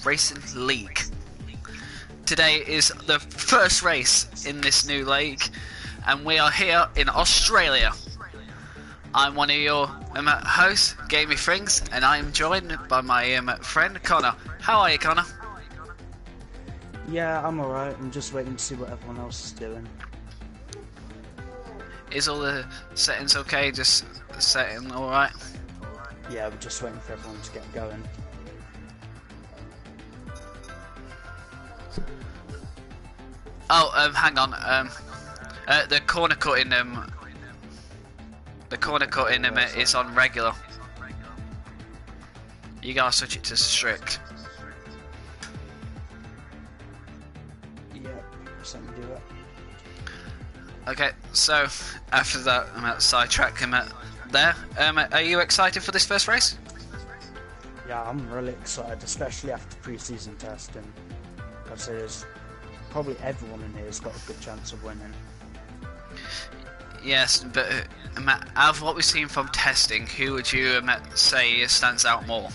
Racing League. Today is the first race in this new league, and we are here in Australia. I'm one of your hosts, Gamey Frings, and I am joined by my friend Connor. How are you, Connor? Yeah, I'm alright. I'm just waiting to see what everyone else is doing. Is all the settings okay? Just the setting alright? Yeah, we're just waiting for everyone to get going. Oh, hang on. The corner cutting is on regular. You gotta switch it to strict. Yeah, just let me do it. Okay, so after that, I'm at sidetrack there. Are you excited for this first race? Yeah, I'm really excited, especially after pre-season testing. I'd say there's probably everyone in here has got a good chance of winning. Yes, but out of what we've seen from testing, who would you say stands out more?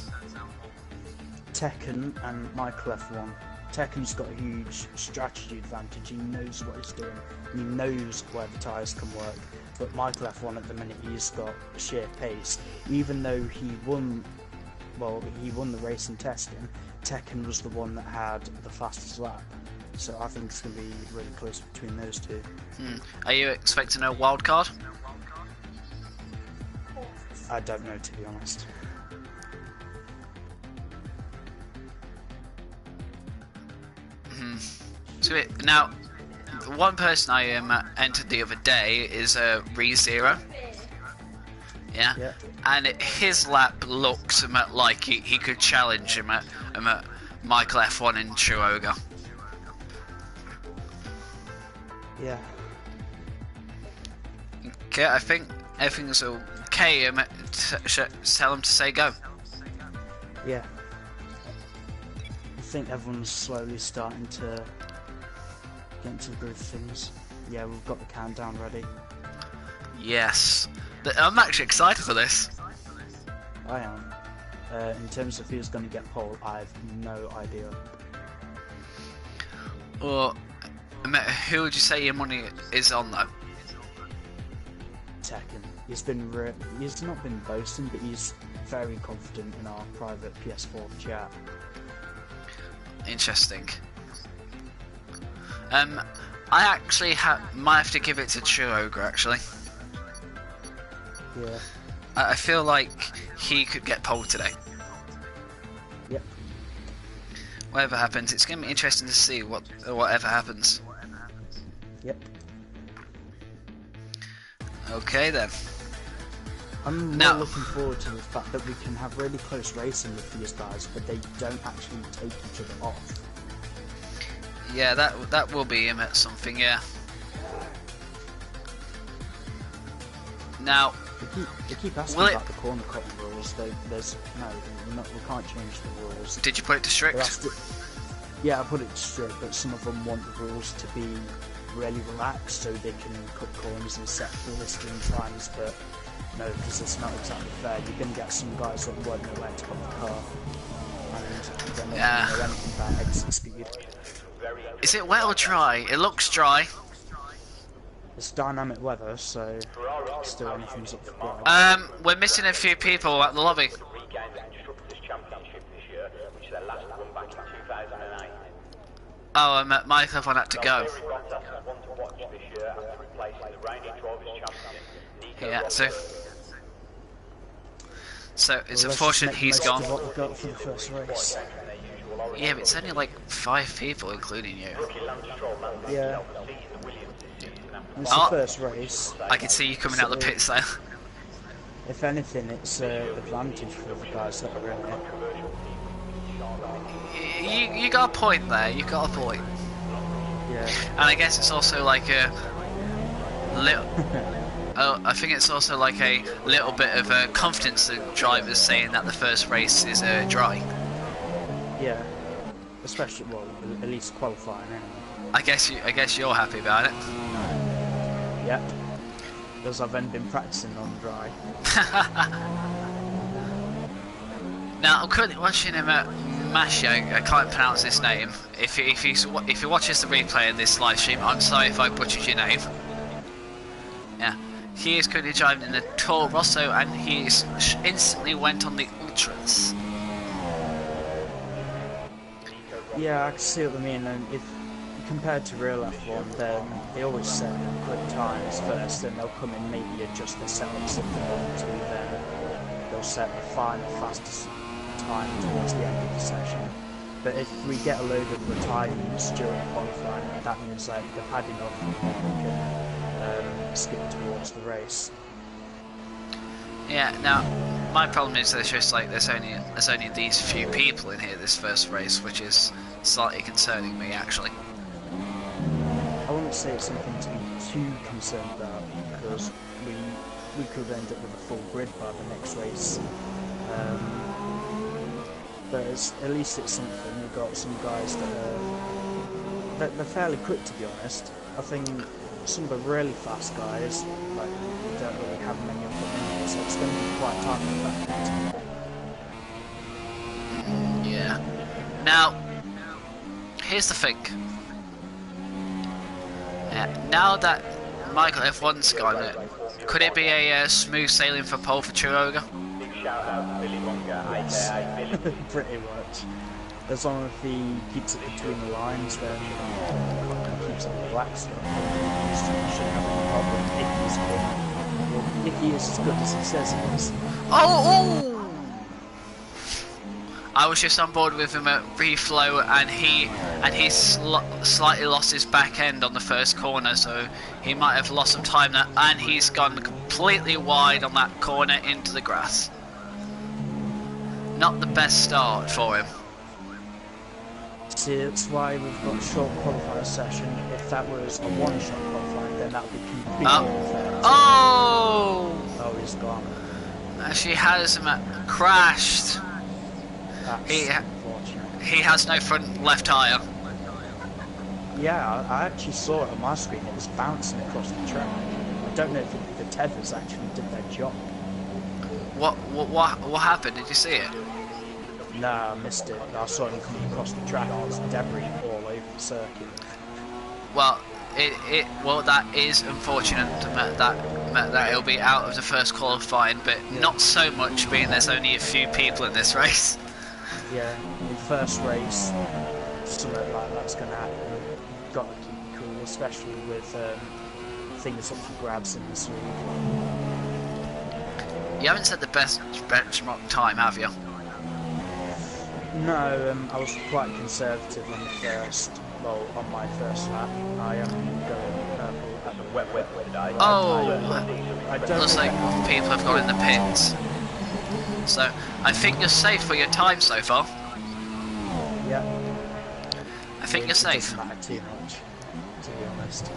Tekken and Michael F1. Tekken's got a huge strategy advantage. He knows what he's doing. He knows where the tyres can work. But Michael F1 at the minute, he's got sheer pace. Even though he won the race in testing, Tekken was the one that had the fastest lap. So I think it's going to be really close between those two. Are you expecting a wild card? I don't know, to be honest. So now, one person I entered the other day is ReZero. Yeah. And his lap looks like he could challenge him at Michael F1 in Chihuahua. Yeah. Okay, I think everything's okay. Tell him to say go. Yeah. I think everyone's slowly starting to get into the groove of things. Yeah, we've got the countdown ready. Yes. I'm actually excited for this. I am. In terms of who's going to get pole, I have no idea. Or who would you say your money is on though? Tekken. He's not been boasting, but he's very confident in our private PS4 chat. Interesting. I actually might have to give it to Chihuahua actually. Yeah. I feel like he could get pole today. Yep. Whatever happens, it's going to be interesting to see whatever happens. Yep. Okay then. I'm more looking forward to the fact that we can have really close racing with these guys, but they don't actually take each other off. Yeah, that will be something. Yeah. Now. They keep asking about the corner cutting rules. We can't change the rules. Did you put it to strict? Yeah, I put it to strict, but some of them want the rules to be really relaxed so they can cut corners and set listing times, but no, because it's not exactly fair. You're going to get some guys that won't know where to put the car, and they're not going to know anything about exit speed. Is it wet or dry? It looks dry. It's dynamic weather, so still anything's up for grabs. We're missing a few people at the lobby. Oh, Michael F1 had to go. Yeah, so it's unfortunate he's gone. What we've got for the first race. Yeah, but it's only like 5 people, including you. Yeah. It's the first race. I can see you coming out the pits there. If anything, it's an advantage for the guys that are in it. You got a point there. You got a point. Yeah. And I guess it's also like a little. I think it's also like a little bit of confidence to drivers saying that the first race is dry. Yeah. Especially, well, at least qualifying anyway. I guess you're happy about it. Yep. Because I've then been practicing on dry. Now I'm currently watching him Mascio, I can't pronounce his name. If he watches the replay of this live stream, I'm sorry if I butchered your name. Yeah, he is currently driving in the Toro Rosso, and he instantly went on the Ultras. Yeah, I can see what I mean. And if compared to real F1, then they always set quick times first, then they'll come in, maybe adjust their setups if they want to, then they'll set the final fastest time towards the end of the session. But if we get a load of retirements during qualifying, that means like they've had enough and they can skip towards the race. Yeah, now my problem is there's just like there's only these few people in here this first race, which is slightly concerning me actually. I wouldn't say it's something to be too concerned about because we could end up with a full grid by the next race. But at least it's something. We've got some guys that they're fairly quick, to be honest. I think some of the really fast guys, like, we don't really have many of them, so it's going to be quite tough for that. Yeah. Now, here's the thing. Now that Michael F1's gone, could it be a smooth sailing for pole for Truoga? Yes, pretty much. As long as he keeps it between the lines, then he keeps it in the black stuff. He shouldn't have any problem if he's good. Well, if he is as good as he says he is. Oh! I was just on board with him at reflow, and he slightly lost his back end on the first corner, so he might have lost some time there, and he's gone completely wide on that corner into the grass. Not the best start for him. See, that's why we've got a short qualifier session. If that was a one-shot qualifying, then that would be completely unfair. Oh! Oh, he's gone. She has crashed. That's unfortunate. He has no front left tyre. Yeah, I actually saw it on my screen. It was bouncing across the track. I don't know if the tethers actually did their job. What happened? Did you see it? No, I missed it. I saw him coming across the track. There was debris all over the circuit. Well, well, that is unfortunate that he'll be out of the first qualifying, but not so much, being there's only a few people in this race. Yeah, in the first race, something like that's going to happen. You've got to keep it cool, especially with things up for grabs in this league. You haven't set the best benchmark time, have you? No, I was quite conservative on the first. Well, on my first lap, I am going purple at the wet today. Oh, looks like people have gone in the pits. So, I think you're safe for your time so far. Yeah. I think you're safe. It doesn't matter too much, to be honest.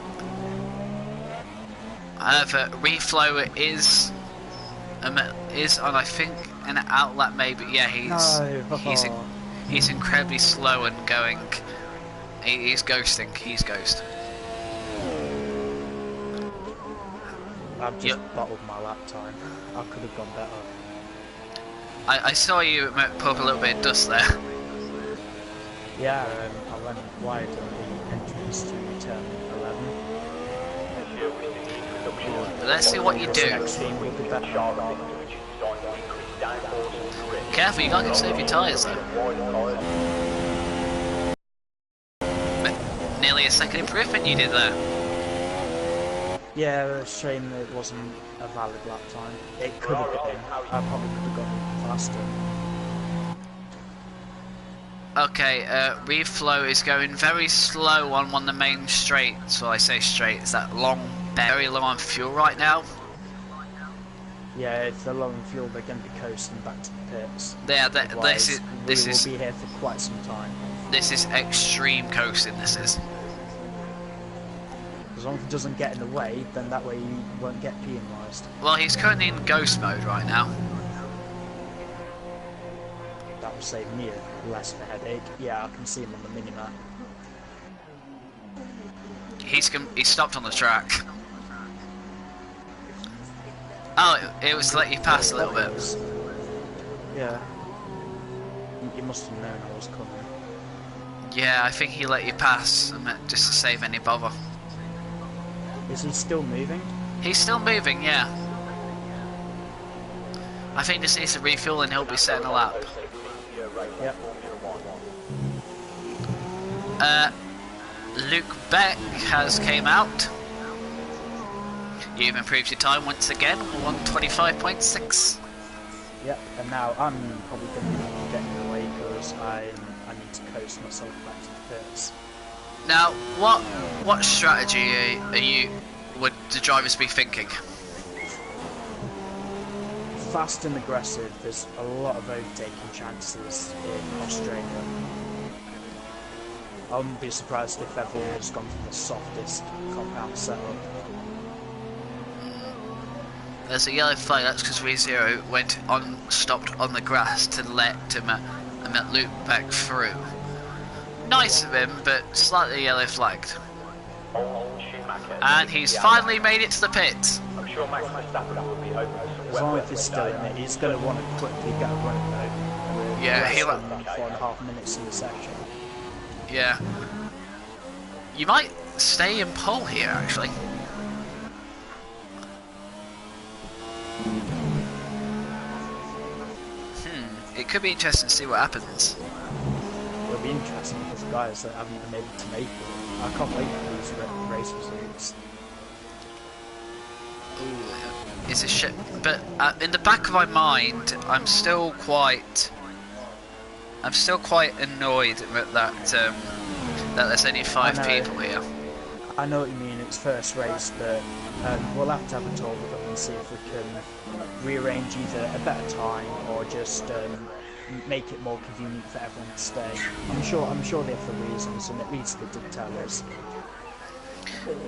However, reflow is on, I think, an outlet maybe. Yeah, he's incredibly slow and going. He's ghosting. He's ghost. I've just bottled my lap time. I could have gone better. I saw you put up a little bit of dust there. Yeah, I went wide on the entrance to turn 11. Let's see what you do. Careful, you can't save your tyres though. Nearly a second improvement you did there. Yeah, it's a shame that it wasn't a valid lap time. It could have been. I probably could have gone faster. Okay, reflow is going very slow on one of the main straights. Well, I say straight, it's that long, very low on fuel right now. Yeah, if they're low on fuel, they're going to be coasting back to the pits. Yeah, this will be here for quite some time. This is extreme coasting, this is. As long as it doesn't get in the way, then that way you won't get penalised. Well, he's currently in ghost mode right now. That will save me less of a headache. Yeah, I can see him on the minimap. He stopped on the track. Oh, it was to let you pass a little bit. Yeah. he must have known I was coming. Yeah, I think he let you pass just to save any bother. Is he still moving? He's still moving, yeah. I think this needs to refuel and he'll be setting a lap. Yep. Luke Beck has came out. You've improved your time once again, 125.6. Yep, and now I'm probably going to be getting away because I need to coast myself back to the pits. Now, what strategy would the drivers be thinking? Fast and aggressive. There's a lot of overtaking chances in Australia. I wouldn't be surprised if everyone has gone for the softest compound setup. There's a yellow flag, that's because ReZero stopped on the grass to let Luke Beck through. Nice of him, but slightly yellow flagged. And he's finally made it to the pits. I'm sure Max Verstappen will be hoping for As long as he's still in it, he's going to want to quickly get a run though. Yeah, he'll about 4.5 minutes in the section. Yeah. You might stay in pole here, actually. It could be interesting to see what happens. It'll be interesting because the guys that haven't been able to make it. I can't wait for these race results. Ooh, it's a shit. But in the back of my mind, I'm still quite annoyed that there's only 5 people here. I know what you mean. It's first race, but we'll have to have a talk with them and see if we can rearrange either a better time or just make it more convenient for everyone to stay. I'm sure they have the reasons, and at least they did tell us.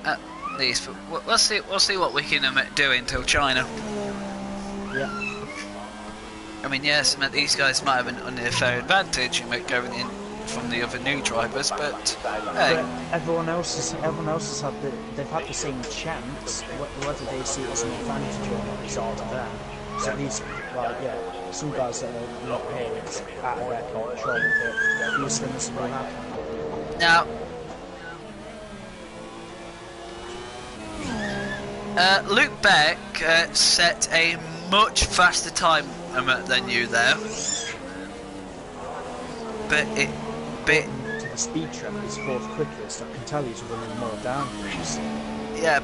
At least, but we'll see what we can do until China. Yeah. I mean, yes, these guys might have an unfair advantage going in from the other new drivers, but hey. But everyone else has had they've had the same chance. Whether they see it as an advantage or not is up to them. So these, some guys that are not here, it's out of their control, but these things will happen. Now, Luke Beck set a much faster time than you there, but to the speed trap is 4th quickest. I can tell he's running more downwards. Yeah,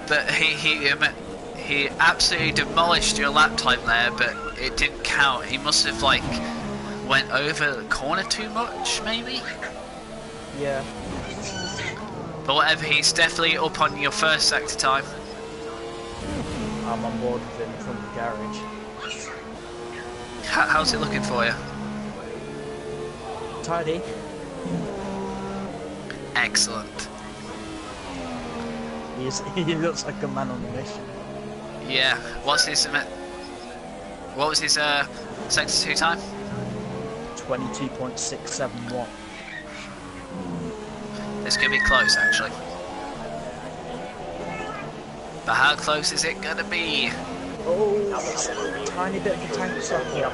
but he absolutely demolished your lap time there, but it didn't count. He must have went over the corner too much, maybe. Yeah. But whatever, he's definitely up on your first sector time. I'm on board with him from the garage. How's it looking for you? Tidy. Excellent. He looks like a man on a mission. Yeah. What was his sector 2 time? 22.671. It's gonna be close, actually. But how close is it gonna be? Oh, tiny bit of a tank stop. Yeah.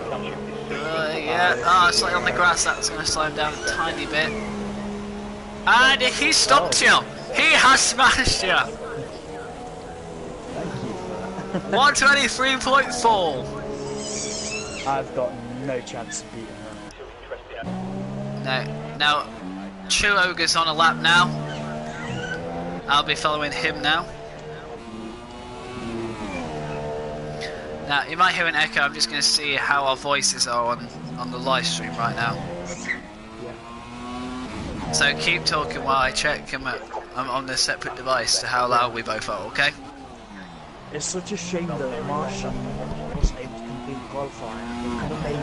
Oh, it's like on the grass. That's gonna slow him down a tiny bit. And he stopped you. He has smashed you. Thank you for that. 123.4. I've got no chance of beating him. No. Now, Chuoga's on a lap now. I'll be following him now. Now, you might hear an echo. I'm just going to see how our voices are on the live stream right now. Yeah. So keep talking while I check I'm on a separate device to how loud we both are, okay? It's such a shame that Marshall wasn't able to complete qualifying. It could have made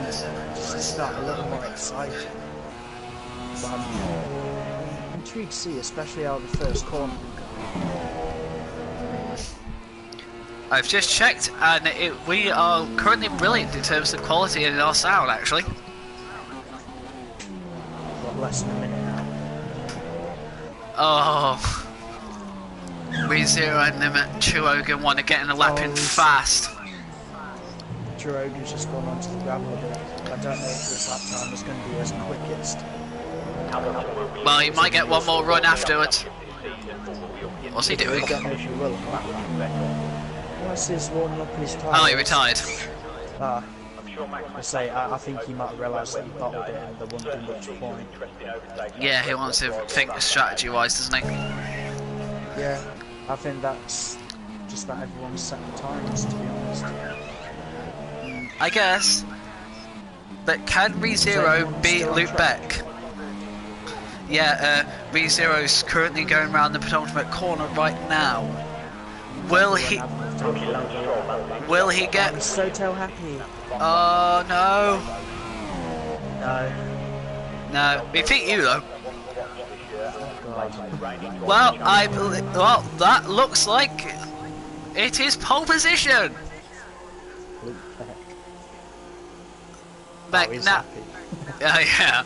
just start a little more exciting. But I'm intrigued to see, especially out of the first corner. I've just checked, and we are currently brilliant in terms of quality in our sound, actually. Got less than a minute now. Oh. ReZero and Chuoga want to get in a lap in fast. Chuoga's just gone onto the gravel a bit. I don't know if this lap time is going to be as quickest. Well, he might get one more run afterwards. What's he doing? I don't know if you will. Unless he's warming up his tyres. Oh, he retired. I think he might realise that he bottled it and there wouldn't be much point. Yeah, he wants to think strategy-wise, doesn't he? Yeah, I think that's just that everyone's set the times, to be honest. I guess. But can ReZero beat Luke Beck? Yeah, ReZero's currently going around the penultimate corner right now. Will he get... I'm so happy. Oh, no. No. No, he beat you though. God. Well, that looks like it is pole position. Luke Beck. Beck, Oh, he's now, happy. yeah.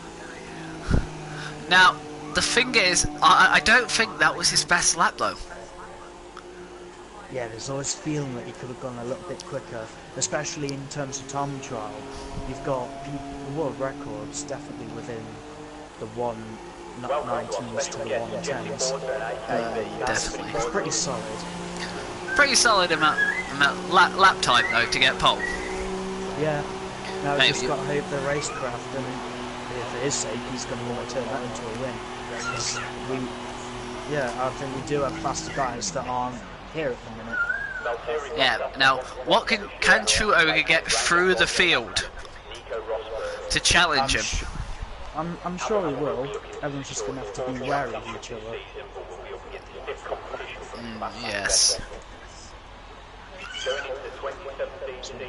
Now, the thing is, I don't think that was his best lap though. Yeah, there's always feeling that he could have gone a little bit quicker, especially in terms of time trial. You've got the world records definitely within the 119s to the 110s. Definitely. That's pretty solid. Pretty solid amount lap time though to get pole. Yeah. Now Maybe. he's just got to hope the racecraft, and if it is safe, he's going to want to turn that into a win. 'Cause I think we do have faster guys that aren't here at the minute. Yeah. Now, what can True Ogre get through the field to challenge him? I'm sure he will. Everyone's just going to have to be wary of each other. Yes.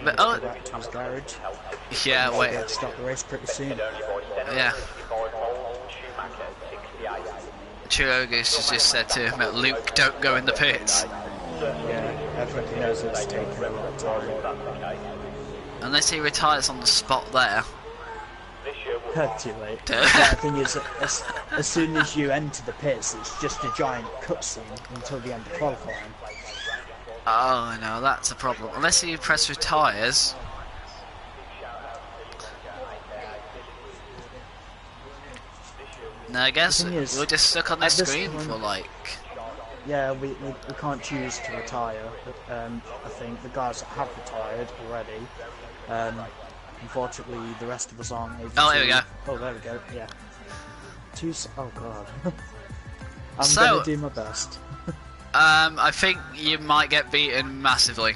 But, Back to his garage. yeah. We'll Wait. start the race pretty soon. Yeah. True Ogre's just said to him, Luke, don't go in the pits. Yeah, everybody knows it's taking a lot of time. Unless he retires on the spot there. Too late. The thing is, as soon as you enter the pits, it's just a giant cutscene until the end of qualifying. Oh no, that's a problem. Unless he press retires. No, I guess The thing is, we're just stuck on the at this screen point- for like... Yeah, we can't choose to retire. I think the guys that have retired already. Unfortunately, the rest of us aren't able Oh, to. there we go. Oh, there we go. Yeah. Oh god. I'm So- gonna do my best. I think you might get beaten massively.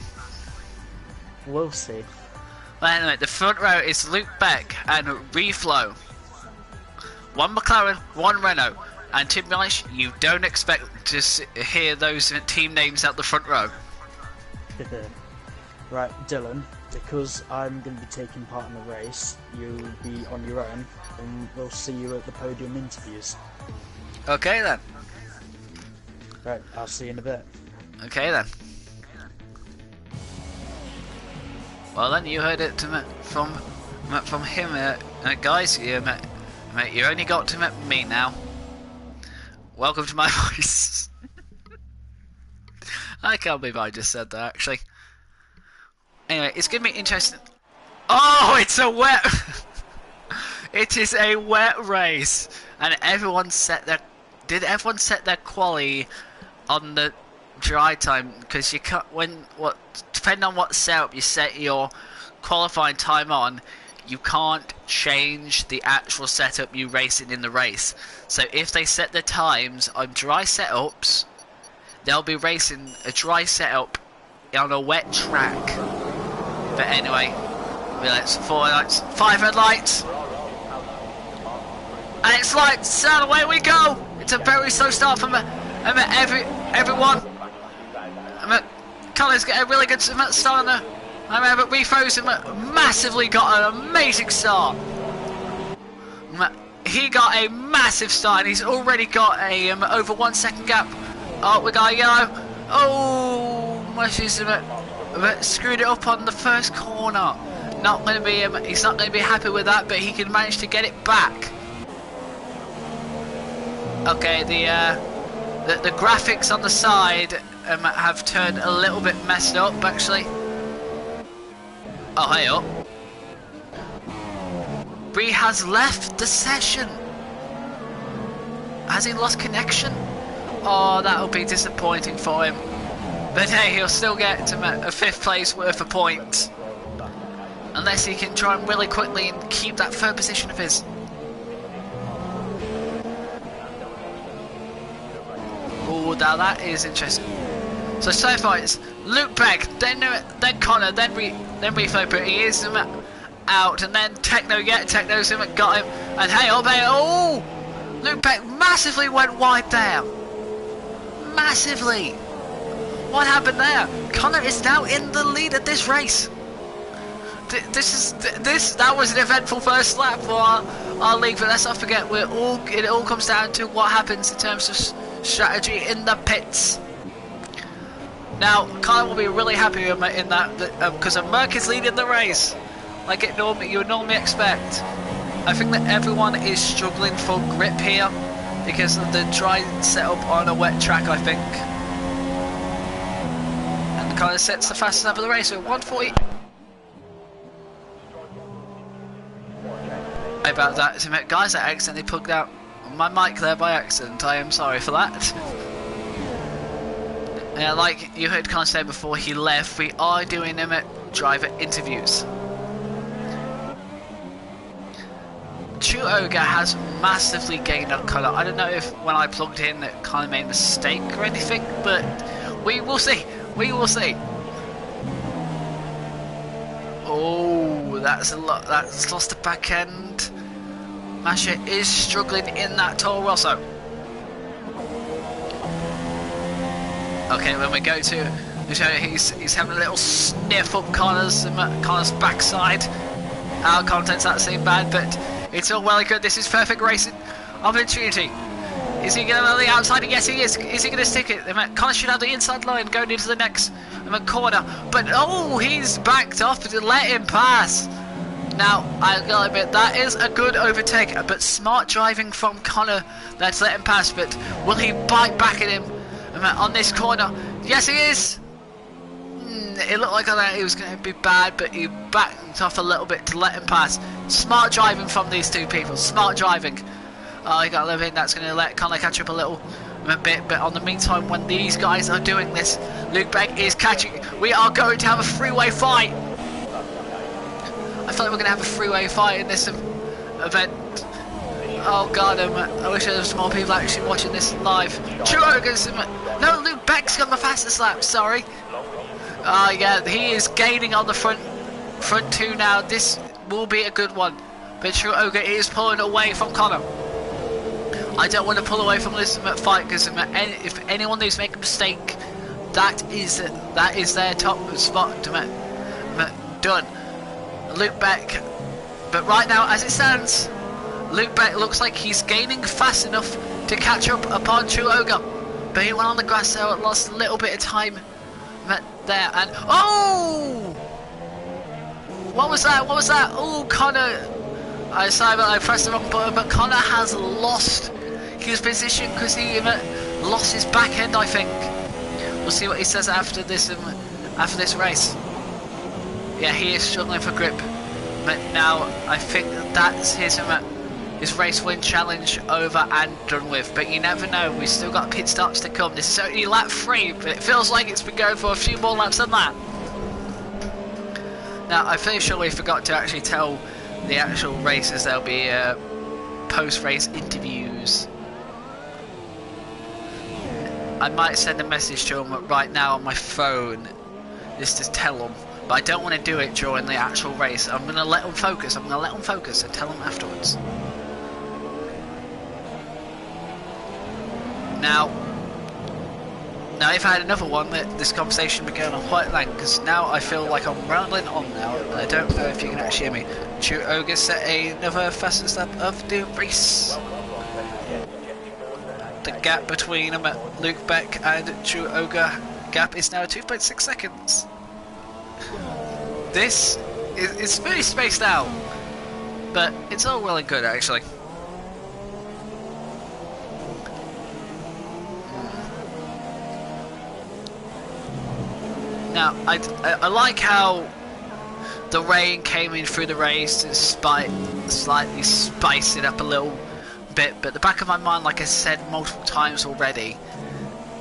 We'll see. But anyway, the front row is Luke Beck and Reflow. One McLaren, one Renault. And to be honest, you don't expect to hear those team names out the front row. Right, Dylan, because I'm going to be taking part in the race, you'll be on your own, and we'll see you at the podium interviews. Okay then. Right, I'll see you in a bit. Okay then. Well then, you heard it from him, guys. Mate, you only got to me now. Welcome to my voice. I can't believe I just said that, actually. Anyway, it's gonna be interesting. Oh, it's a wet. It is a wet race, and everyone set their. Did everyone set their quali on the dry time? Because you can't depending on what setup you set your qualifying time on, you can't change the actual setup you racing in the race. So if they set their times on dry setups, they'll be racing a dry setup on a wet track. But anyway, four lights, 5 red lights, and it's lights, and away we go. It's a very slow start from everyone. Colours get a really good start on there. But Refrozen massively got an amazing start. He got a massive start, and he's already got a over 1 second gap. Oh, we got a yellow. Oh, she's screwed it up on the first corner. Not going to be. He's not going to be happy with that, but he can manage to get it back. Okay, the graphics on the side have turned a little bit messed up, actually. Oh, hey up. Bree has left the session. Has he lost connection? Oh, that'll be disappointing for him. But hey, he'll still get to a 5th place worth of points. Unless he can try and really quickly and keep that 3rd position of his. Oh, now that is interesting. So far it's Luke Beck, then Connor, then Reflow, but he is out, and then Techno's got him, and hey, oh, Luke Beck massively went wide there. Massively. What happened there? Connor is now in the lead at this race. That was an eventful first lap for our league, but let's not forget it all comes down to what happens in terms of strategy in the pits. Now, Connor will be really happy in that because Merc is leading the race, like you would normally expect. I think that everyone is struggling for grip here because of the dry setup on a wet track, I think. And Connor sets the fastest lap of the race with 140. About that, guys, I accidentally plugged out my mic there by accident. I am sorry for that. Like you heard Connor say before he left, we are doing driver interviews. True Ogre has massively gained on Connor. I don't know if when I plugged in that Connor made a mistake or anything, but we will see. We will see. Oh, that's a lot. That's lost the back end. Masha is struggling in that Toro Rosso. Okay, when we go to he's having a little sniff up Connor's backside. Our content's not seem bad, but it's all well and good. This is perfect racing opportunity. Is he going on the outside? Yes, he is. Is he going to stick it? Connor should have the inside line going into the next corner. But oh, he's backed off to let him pass. Now, I gotta admit, that is a good overtake, but smart driving from Connor there to let him pass. But will he bite back at him on this corner? Yes, he is. It looked like it was going to be bad, but he backed off a little bit to let him pass. Smart driving from these two people. Smart driving. Oh, you got to live in. That's going to let Connor catch up a bit. But on the meantime, when these guys are doing this, Luke Beck is catching. We are going to have a freeway fight. I feel like we're going to have a freeway fight in this event. Oh god, I wish there was more people actually watching this live. True Ogres. No, Luke Beck's got the fastest lap. Sorry. Oh yeah, he is gaining on the front two now. This will be a good one. But True Ogre is pulling away from Connor. I don't want to pull away from this fight because if anyone needs to make a mistake, that is their top spot to done. Luke Beck, but right now as it stands, Luke Beck looks like he's gaining fast enough to catch up upon True Ogre. But he went on the grass there and lost a little bit of time there, and oh! What was that? What was that? Oh, Connor! I pressed the wrong button, but Connor has lost his position because he lost his back end, I think. We'll see what he says after this race. Yeah, he is struggling for grip, but now I think that's his race win challenge over and done with. But you never know, we've still got pit stops to come. This is only lap 3, but it feels like it's been going for a few more laps than that. Now, I'm pretty sure we forgot to actually tell the actual racers there'll be post-race interviews. I might send a message to them right now on my phone just to tell them, but I don't want to do it during the actual race. I'm going to let them focus. I'm going to let them focus and tell them afterwards. Now if I had another one, this conversation would be going on quite long, because now I feel like I'm rambling on now, and I don't know if you can actually hear me. True Ogre set another fastest lap of the race. The gap between Luke Beck and True Ogre gap is now 2.6 seconds. This is very spaced out, but it's all well and good actually. Now, I like how the rain came in through the race to slightly spice it up a little bit, but the back of my mind, like I said multiple times already,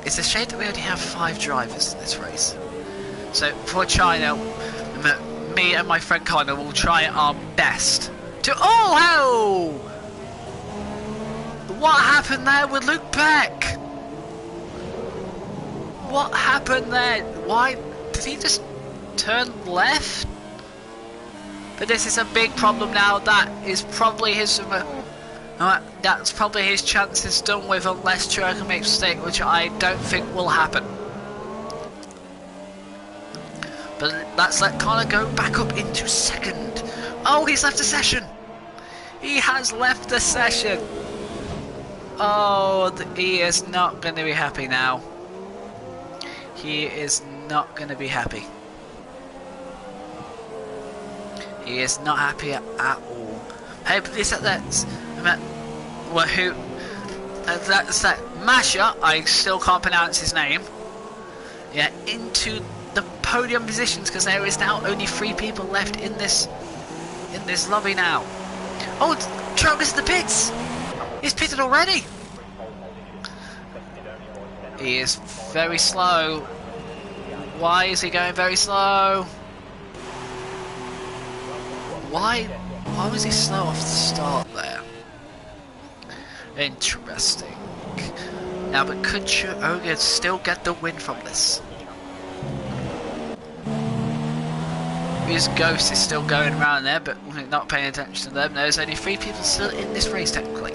it's a shame that we only have 5 drivers in this race. So for China, me and my friend Connor will try our best to... Oh, hell! What happened there with Luke Beck? What happened there? Why did he just turn left? But this is a big problem now. That is probably his... that's probably his chances done with unless Truex makes a mistake, which I don't think will happen. But let's let Connor go back up into second. Oh, he's left the session. He has left the session. Oh, he is not going to be happy now. He is not going to be happy. He is not happy at all. Hey, but is that's well, who? That's that Masha. I still can't pronounce his name. Yeah, into the podium positions because there is now only 3 people left in this lobby now. Oh, Truex is the pits. He's pitted already. He is very slow. Why is he going very slow? Why was he slow off the start there? Interesting. Now, but could Truex still get the win from this? His ghost is still going around there, but we're not paying attention to them. There's only 3 people still in this race, technically.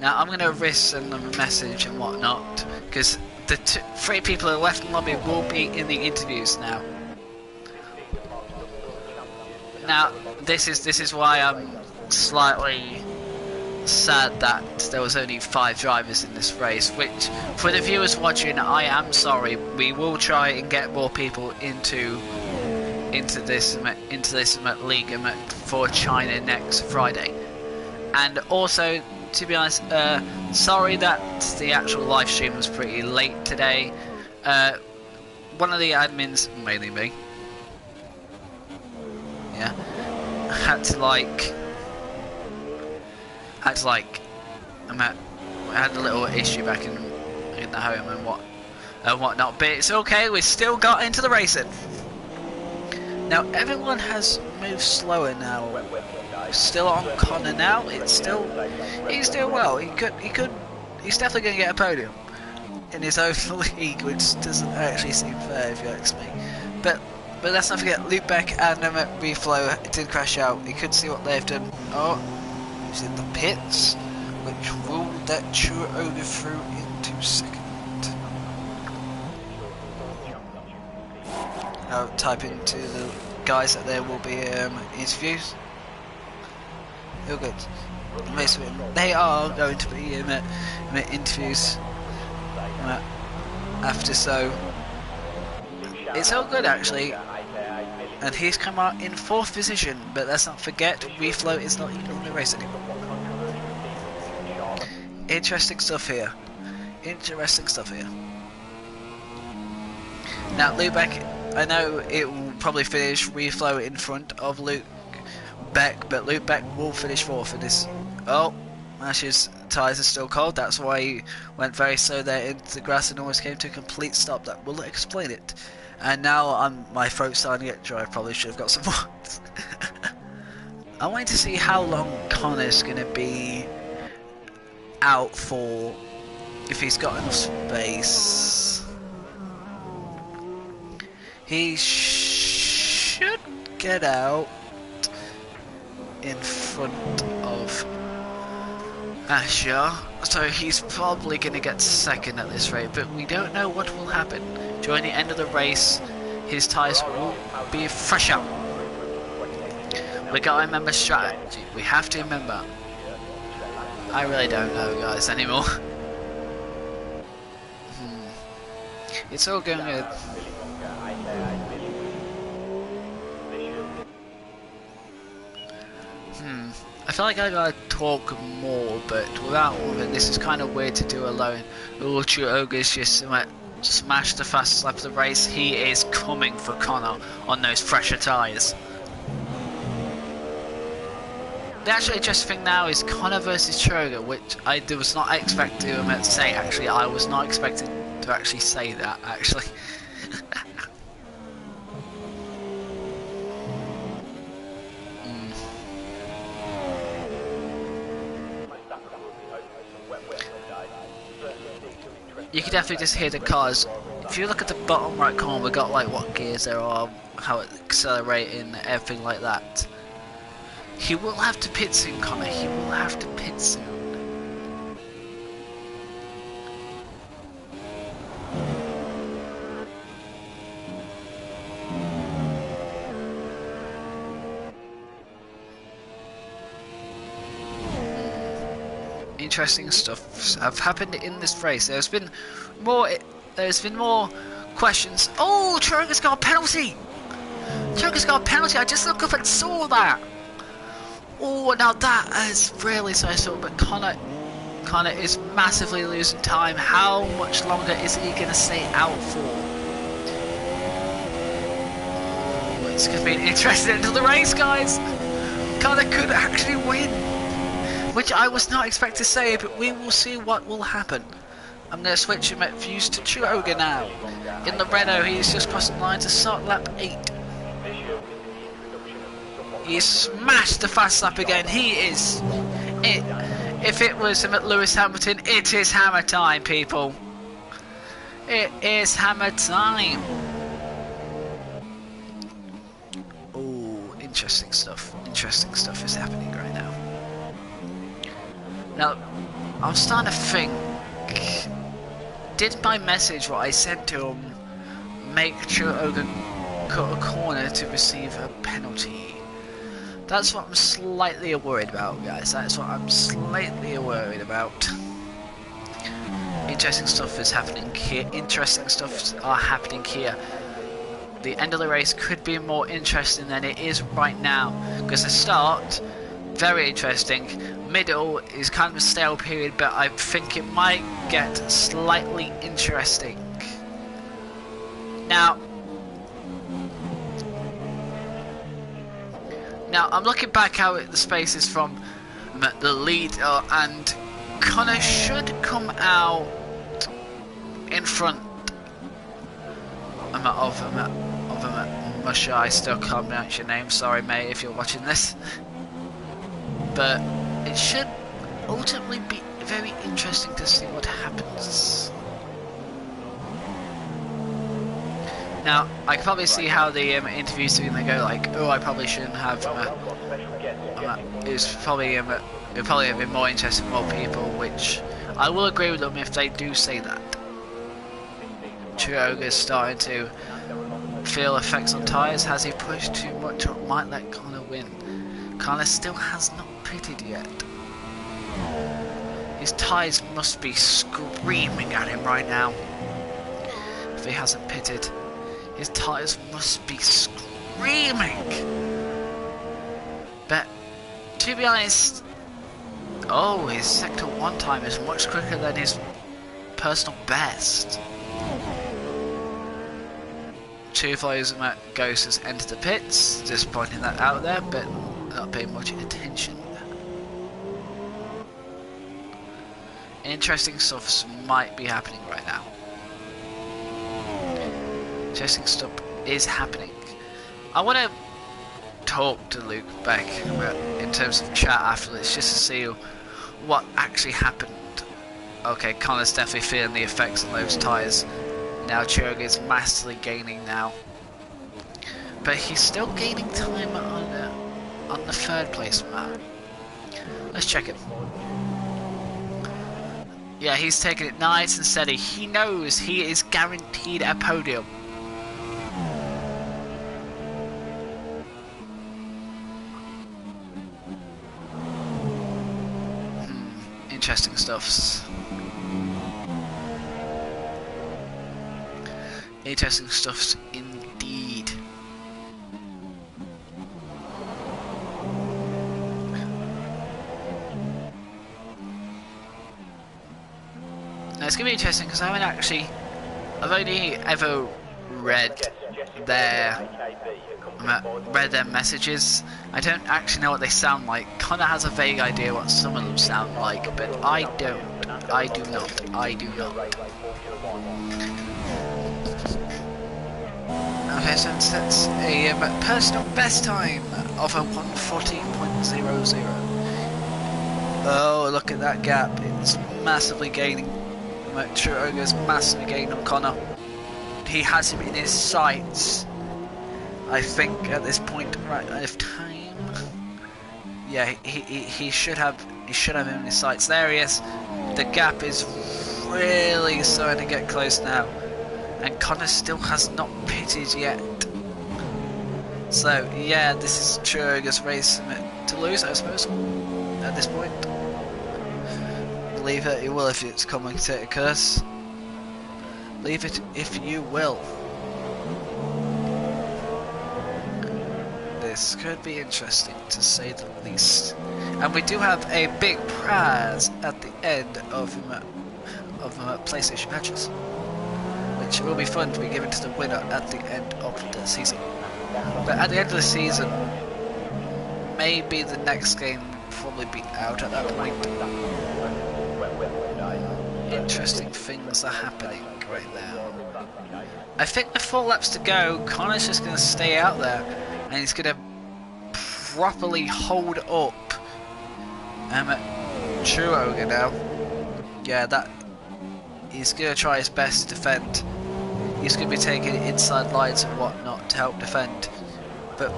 Now, I'm going to risk sending them a message and whatnot, because the 3 people who are left in the lobby will be in the interviews now. Now, this is why I'm slightly sad that there was only 5 drivers in this race, which for the viewers watching, I am sorry. We will try and get more people into this league for China next Friday. And also, to be honest, sorry that the actual live stream was pretty late today. One of the admins, mainly me, yeah, had to I had a little issue back in the home and whatnot, but it's okay. We still got into the racing. Now everyone has moved slower now. Still on Connor now. He's doing well. He's definitely going to get a podium in his own league, which doesn't actually seem fair if you ask me. But let's not forget Luke Beck and Reflow did crash out. You could see what they've done. Oh, he's in the pits, which will let Truex through into second. I'll type into the guys that there will be interviews. Real good. Basically, they are going to be interviews after, so it's all good actually. And he's come out in 4th position, but let's not forget Reflow is not even in the race anymore. Interesting stuff here. Now Luke Beck, I know it will probably finish Reflow in front of Luke Beck, but Luke Beck will finish 4th in this. Oh, Mash's tyres are still cold, that's why he went very slow there into the grass and almost came to a complete stop. That will explain it. And now my throat's starting to get dry. I probably should have got some more. I'm waiting to see how long Connor's going to be out for, if he's got enough space. He should get out in front of Asher, so he's probably going to get second at this rate, but we don't know what will happen. During the end of the race, his tyres will be fresh out. We gotta remember strategy. We have to remember. I really don't know, guys, anymore. It's all going good. I feel like I gotta talk more, but without all of it, this is kind of weird to do alone. Truex is just smash the fastest lap of the race. He is coming for Connor on those fresher tyres. The actually interesting thing now is Connor versus Choga, which I was not expecting to say. Actually, I was not expecting to actually say that. Actually. You can definitely just hear the cars. If you look at the bottom right corner, we got like what gears there are, how it's accelerating, everything like that. He will have to pit soon, Connor. He will have to pit soon. Interesting stuff have happened in this race. There's been more questions. Oh, Choga's got a penalty. Choga's got a penalty. I just looked up and saw that. Oh, now that is really so. But Connor is massively losing time. How much longer is he going to stay out for? Oh, it's going to be an interesting end of the race, guys. Connor could actually win, which I was not expecting to say, but we will see what will happen. I'm going to switch him at views to Choga now. In the Renault, he's just crossing the line to start lap 8. He smashed the fast lap again. He is it. If it was him at Lewis Hamilton, it is hammer time, people. It is hammer time. Oh, interesting stuff. Interesting stuff is happening right now. Now, I'm starting to think, did my message, what I said to him, make Choga cut a corner to receive a penalty? That's what I'm slightly worried about, guys. That's what I'm slightly worried about. Interesting stuff is happening here. Interesting stuff are happening here. The end of the race could be more interesting than it is right now. Because the start, very interesting. Middle is kind of a stale period, but I think it might get slightly interesting. Now I'm looking back how the space is from the lead, and Connor should come out in front of Musha. I still can't pronounce your name. Sorry, mate, if you're watching this. But it should ultimately be very interesting to see what happens. Now, I can probably see how the interviews are going to go, like, oh, I probably shouldn't have, it's probably, it'll probably have been more interesting for more people, which I will agree with them if they do say that. Choga's starting to feel effects on tyres. Has he pushed too much or might let Connor win? Connor still has not pitted yet. His tyres must be screaming at him right now. If he hasn't pitted, his tyres must be screaming. But to be honest, oh, his sector 1 time is much quicker than his personal best. Two Flies Ghost has entered the pits, just pointing that out there, but not paying much attention. Interesting stuff might be happening right now. Interesting stuff is happening. I want to talk to Luke back in terms of chat after this, just to see what actually happened. Okay, Connor's definitely feeling the effects on those tyres. Now Choga is massively gaining now, but he's still gaining time on the 3rd place map. Let's check it. Yeah, he's taking it nice and steady. He knows he is guaranteed a podium. Interesting stuff. Interesting stuff indeed. Now it's going to be interesting because I haven't actually I've only ever read their messages. I don't actually know what they sound like. Connor has a vague idea what some of them sound like, but I don't. I do not. Okay, so that's a personal best time of a 1:14.00. Oh, look at that gap. It's massively gaining. True Ogre's massively gaining on Connor. He has him in his sights, I think, at this point right of time. Yeah, he should have him in his sights. There he is. The gap is really starting to get close now, and Connor still has not pitted yet. So yeah, this is True Ogre's race to lose, I suppose, at this point. Believe it, you will if it's commentator curse. Believe it if you will. This could be interesting, to say the least. And we do have a big prize at the end of PlayStation matches, which will be fun to be given to the winner at the end of the season. But at the end of the season, maybe the next game will probably be out at that point. Interesting things are happening right now. I think with 4 laps to go, Connor's just going to stay out there, and he's going to properly hold up True Ogre now. Yeah, that he's going to try his best to defend. He's going to be taking inside lines and whatnot to help defend. But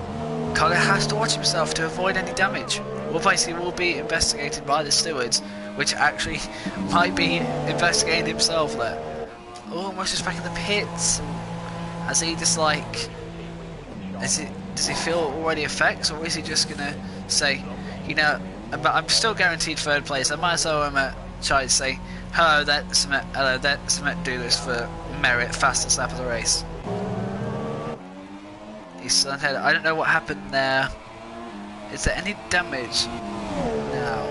Connor has to watch himself to avoid any damage. Otherwise he will be investigated by the stewards, which actually might be investigating himself there. Oh, almost just back in the pits. Has he just like... does he feel already effects, or is he just going to say, you know, but I'm still guaranteed 3rd place, I might as well try to say, hello, let's do this for merit, fastest lap of the race. He's still ahead. I don't know what happened there. Is there any damage? No.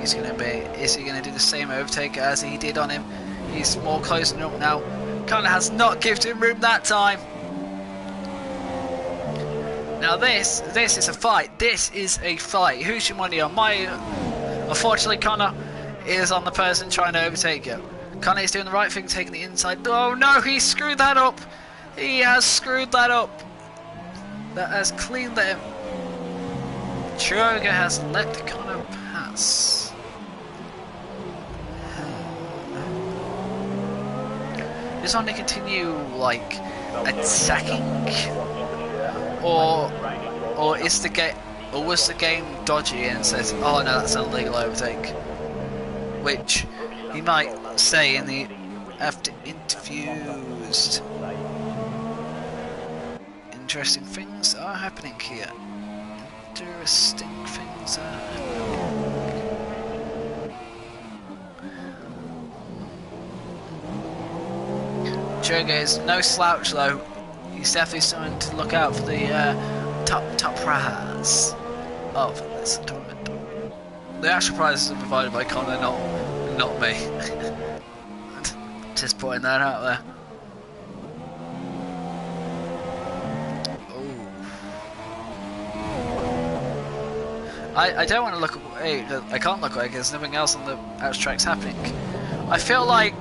Is he going to do the same overtake as he did on him? He's more closing up now. Connor has not given him room that time. Now this is a fight. This is a fight. Who's your money on? Unfortunately, Connor is on the person trying to overtake you. Connor is doing the right thing, taking the inside. Oh no, he screwed that up. He has screwed that up. That has cleaned him. True Ogre has let Connor pass. Does Honda continue like attacking, or is the game, or was the game dodgy and says, oh no, that's an illegal overtake, which he might say in the after interviews. Interesting things are happening here. Interesting things are happening. True Ogre is no slouch though. He's definitely starting to look out for the top prize of this tournament. The actual prizes are provided by Connor, not me. Just pointing that out there. I don't want to look away. I can't look away because nothing else on the outer track's happening. I feel like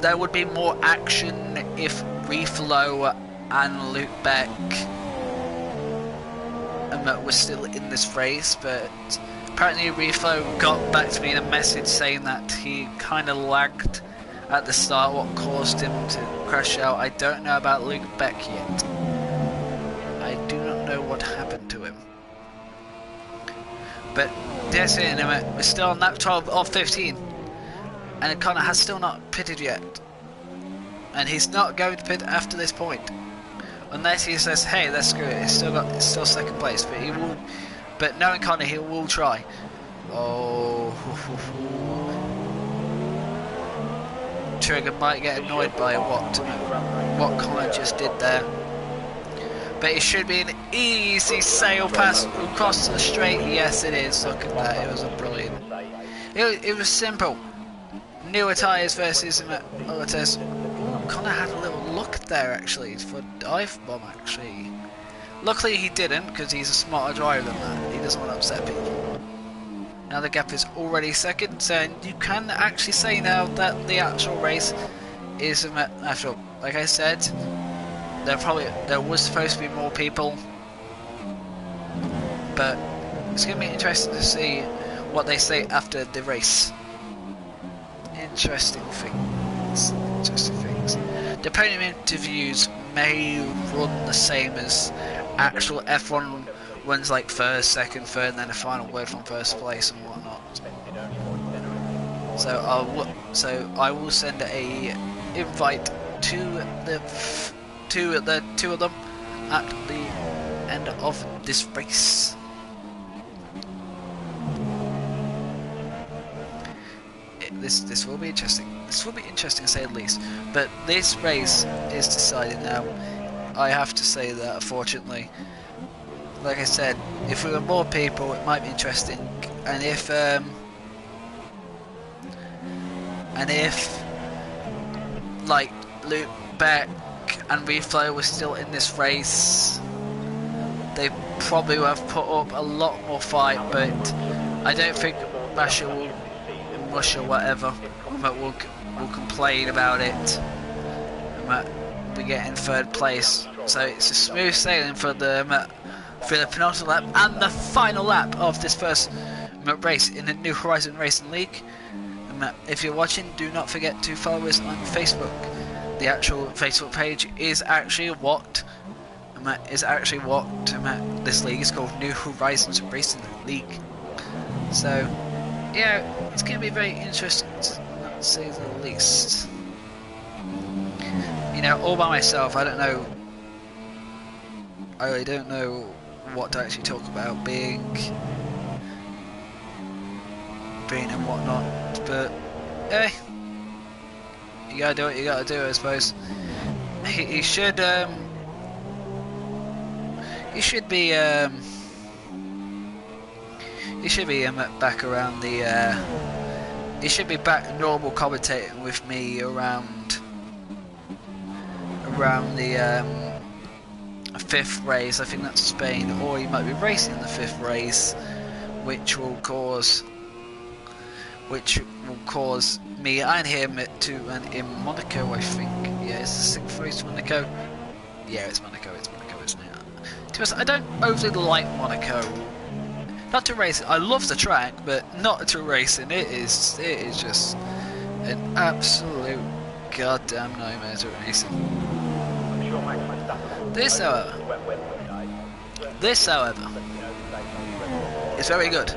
there would be more action if Reflow and Luke Beck were still in this race, but apparently Reflow got back to me in a message saying that he kind of lagged at the start, what caused him to crash out. I don't know about Luke Beck yet. I do not know what happened to him. But yes, we're still on lap 12 of 15, and Connor has still not pitted yet, and he's not going to pit after this point, unless he says, "Hey, let's screw it. It's still second place." But he will. But knowing Connor, he will try. Oh, Trigger might get annoyed by what Connor just did there. But it should be an easy sail pass across the straight. Yes, it is. Look at that. It was a brilliant. It was simple. Newer tyres versus other tyres. Connor had a little look there actually for dive bomb actually. Luckily he didn't, because he's a smarter driver than that. He doesn't want to upset people. Now the gap is already second, so you can actually say now that the actual race is after. Like I said, there was supposed to be more people, but it's going to be interesting to see what they say after the race. Interesting things. The podium interviews may run the same as actual F1 ones, like first, second, third, and then a final word from first place and whatnot. So I will send a invite to the two of them at the end of this race. This will be interesting. This will be interesting to say the least. But this race is decided now. I have to say that, unfortunately. Like I said, if there were more people, it might be interesting. And if like Luke Beck and Reflow were still in this race, they probably would have put up a lot more fight. But I don't think Russia whatever, but will complain about it. We get in third place, so it's a smooth sailing for the penultimate lap and the final lap of this first race in the New Horizon Racing League. If you're watching, do not forget to follow us on Facebook. The actual Facebook page is actually what this league is called, New Horizons Racing League. So yeah, it's going to be very interesting, to say the least. You know, all by myself, I really don't know what to actually talk about, being and whatnot, but hey, you gotta do what you gotta do, I suppose. He should be back around the he should be back normal commentating with me around the fifth race. I think that's Spain, or he might be racing in the fifth race, which will cause me and him to in Monaco, I think. Yeah, it's the sixth race, Monaco. Yeah, it's Monaco, isn't it? To be honest, I don't overly like Monaco. Not to race it. I love the track, but not to racing. It is just an absolute goddamn nightmare to racing. This, however, is very good.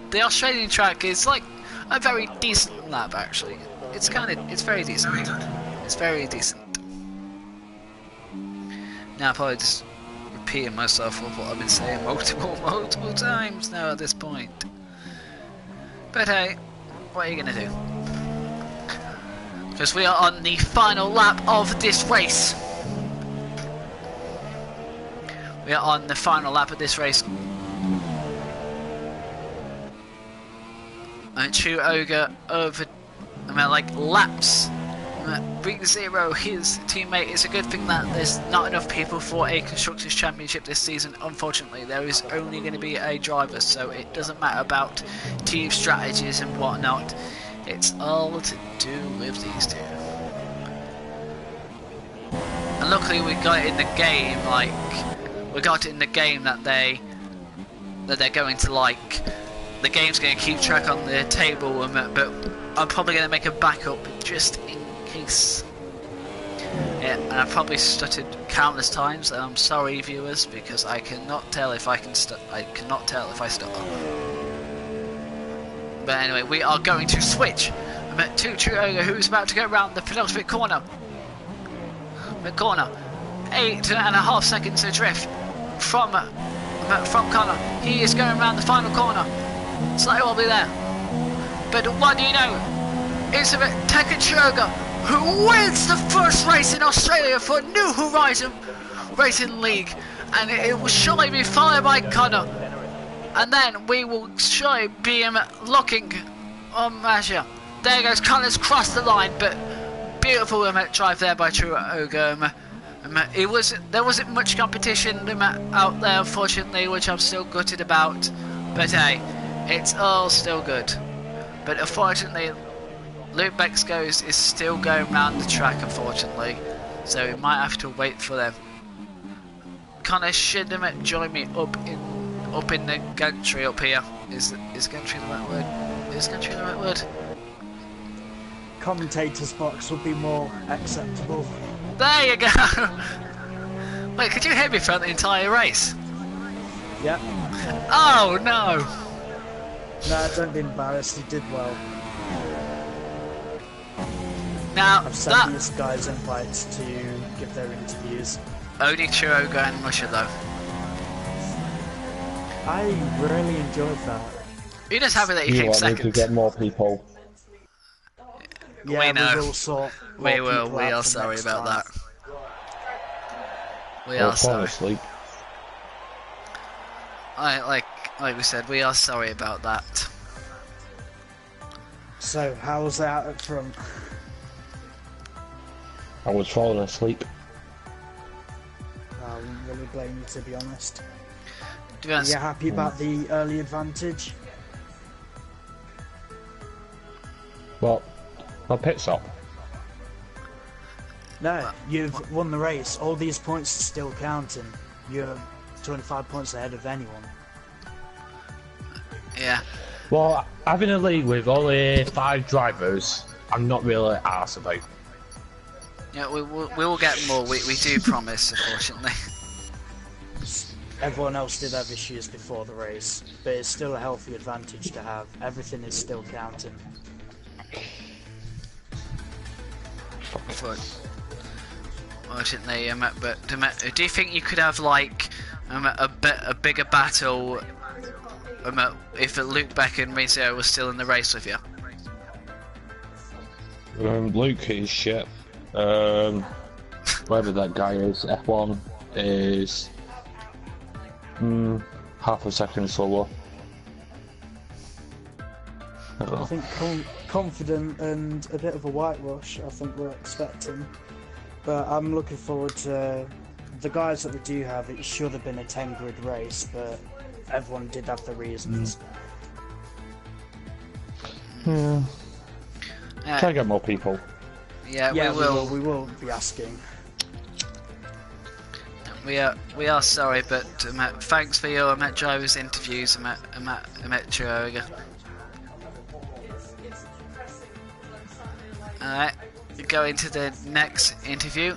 The Australian track is like a very decent lap, actually. It's very decent. It's very decent. Now I'm probably just repeating myself of what I've been saying multiple times now at this point. But hey, what are you gonna do? Because we are on the final lap of this race. We are on the final lap of this race. And True Ogre over, laps. Big Zero, his teammate. It's a good thing that there's not enough people for a Constructors' Championship this season. Unfortunately, there is only going to be a driver, so it doesn't matter about team strategies and whatnot. It's all to do with these two. And luckily we got it in the game, that they're going to the game's going to keep track on the table, but I'm probably going to make a backup just in case. Yeah, and I've probably stuttered countless times, and I'm sorry, viewers, because I cannot tell if I stutter. But anyway, we are going to switch to True Ogre, who is about to go around the penultimate corner. 8.5 seconds adrift from Connor. He is going around the final corner. Slightly will be there. But what do you know? It's Tekken True Ogre, who wins the first race in Australia for New Horizon Racing League. And it will surely be followed by Connor. And then we will surely be looking on Masha. There goes Connor's crossed the line, but beautiful drive there by True Ogre. There wasn't much competition out there, unfortunately, which I'm still gutted about. But hey, it's all still good. But unfortunately, Luke Bexco's is still going round the track, unfortunately. So we might have to wait for them. Connor should join me up in the gantry up here. Is gantry the right word? Is gantry the right word? Commentator's box would be more acceptable. There you go! Wait, could you hear me throughout the entire race? Yeah. Oh no! No, don't be embarrassed, you did well. Now, I've sent these guys invites to give their interviews. only Chiroga and Musha though. I really enjoyed that. You're just happy that you You came want me to second. get more people. Yeah, We know. we will sort We more will. people We out are for sorry next about time. that. We Well, are sorry. honestly, Like we said, we are sorry about that. So, how was that up front? I was falling asleep. I wouldn't really blame you, to be honest. To be Are honest, you happy about the early advantage? Well, my pit stop. No, you've won the race. All these points are still counting. You're 25 points ahead of anyone. yeah. Well, having a league with only 5 drivers, I'm not really arsed about. Yeah, we will get more. We do promise, unfortunately. Everyone else did have issues before the race, but it's still a healthy advantage to have. Everything is still counting. Unfortunately, but do you think you could have like a bigger battle if Luke Beck and Rizzo were still in the race with you? Luke is shit. Whatever that guy is, F1 is half a second slower. I think confident and a bit of a whitewash, I think we're expecting. But I'm looking forward to the guys that we do have. It should have been a 10 grid race, but everyone did have their reasons. Can I get more people? Yeah, Yeah, we will. we will be asking. We are sorry, but thanks for your driver's interviews, Chioga. Alright, going to the next interview.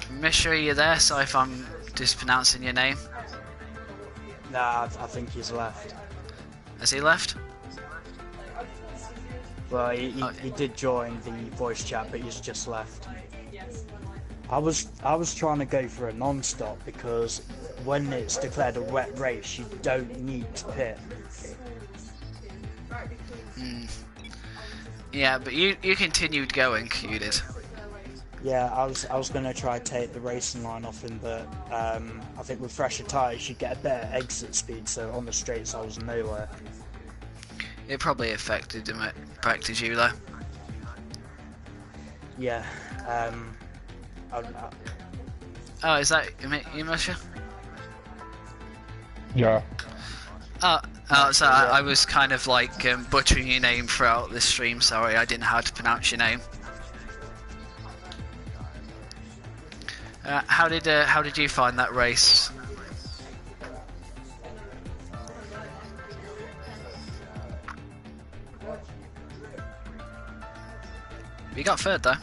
Misha, are you there? Sorry if I'm mispronouncing your name. Nah, I think he's left. Has he left? Well, he did join the voice chat, but he's just left. I was trying to go for a non-stop because when it's declared a wet race, you don't need to pit. Yeah, but you continued going, you did. Yeah, I was gonna try to take the racing line off him, but I think with fresher tyres you get a better exit speed. So on the straights I was nowhere. It probably affected you though. Yeah. Oh, is that you, Misha? Yeah. Oh, so I was kind of like butchering your name throughout this stream. Sorry, I didn't know how to pronounce your name. How did you find that race? You got third though.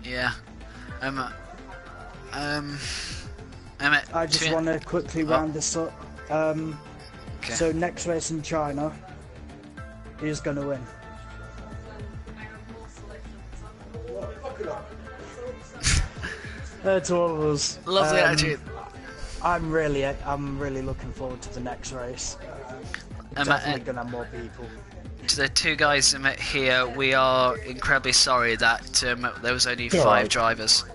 Yeah. I just want to quickly round this up. Okay. So next race in China, who's going to win? To all of us. Lovely attitude. I'm really looking forward to the next race. Definitely gonna have more people. To the two guys here, we are incredibly sorry that there was only You're 5 right. drivers.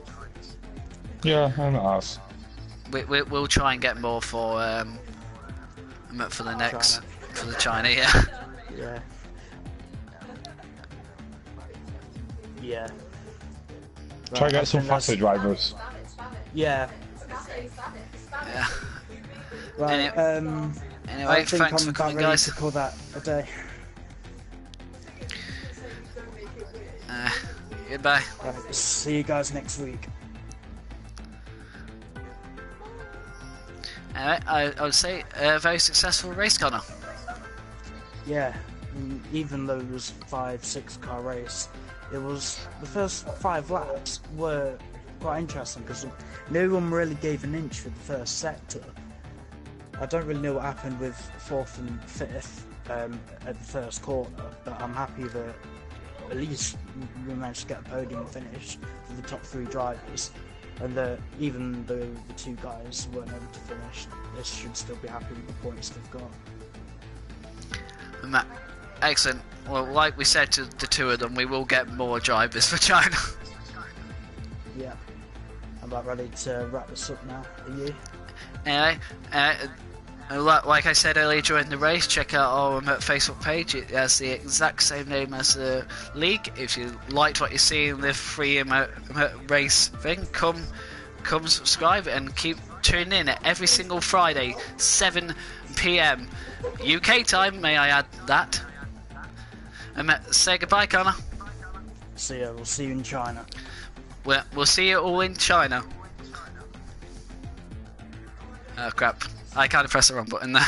Yeah, I'm not asked. We'll try and get more for the next China. for the China. Yeah. Yeah. Yeah. Try Right, to I get some think that's- faster drivers. Yeah. Yeah. Right. Anyway, I think thanks I'm for about coming, ready guys. to call that a day. Goodbye. Right, see you guys next week. Anyway, I would say a very successful race, Connor. Yeah, even though it was 5-6 car race, it was the first 5 laps were quite interesting because no one really gave an inch for the first sector. I don't really know what happened with 4th and 5th at the first quarter, but I'm happy that at least we managed to get a podium finish for the top 3 drivers, and that even though the 2 guys weren't able to finish, they should still be happy with the points they've got. Excellent. Well, like we said to the 2 of them, we will get more drivers for China. Yeah. I'm about ready to wrap this up now. Are you? Anyway, like I said earlier during the race, check out our Facebook page. It has the exact same name as the league. If you liked what you see in the free race thing, come subscribe and keep tuning in every single Friday, 7 PM UK time. May I add that? Say goodbye, Connor. See ya. We'll see you in China. We'll see you all in China. Oh crap! I can't press the wrong button there.